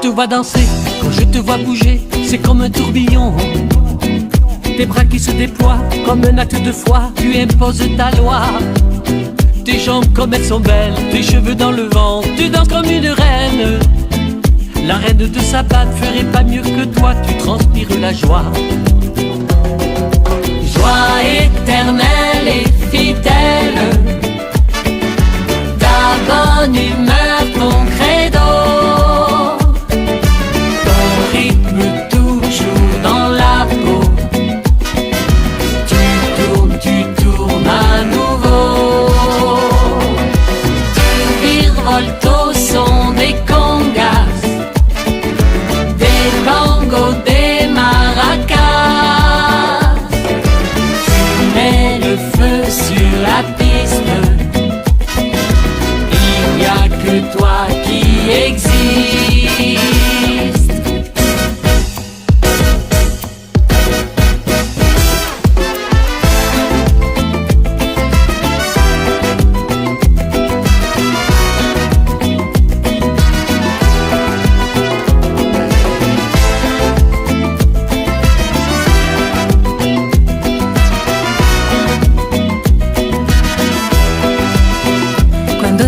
te vois danser, quand je te vois bouger, c'est comme un tourbillon. Tes bras qui se déploient comme un acte de foi, tu imposes ta loi. Tes jambes comme elles sont belles, tes cheveux dans le vent, tu danses comme une reine. La reine de sa batte ferait pas mieux que toi, tu transpires la joie. Joie éternelle et fidèle, ta bonne humeur, ton credo, ton rythme toujours dans la peau. Tu tournes à nouveau, tu virevoltes au son des congas, des tangos, des maracas. Tu mets le feu sur la piste, il n'y a que toi qui existe.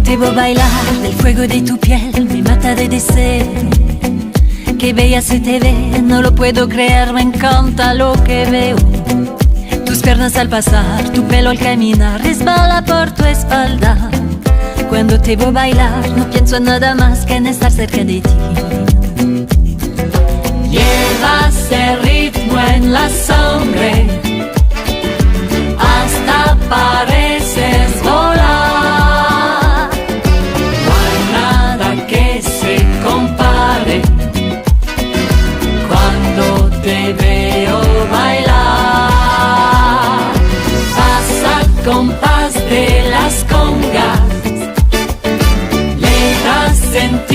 Te veo bailar del fuego de tu piel, me mata de deseo. Qué bella se te ve, no lo puedo creer, me encanta lo que veo. Tus piernas al pasar, tu pelo al caminar, resbala por tu espalda. Cuando te veo bailar, no pienso en nada más que en estar cerca de ti. Llevas el ritmo en la sangre, hasta pareces volar. Cuando te veo bailar, vas al compás de las congas, le das sentido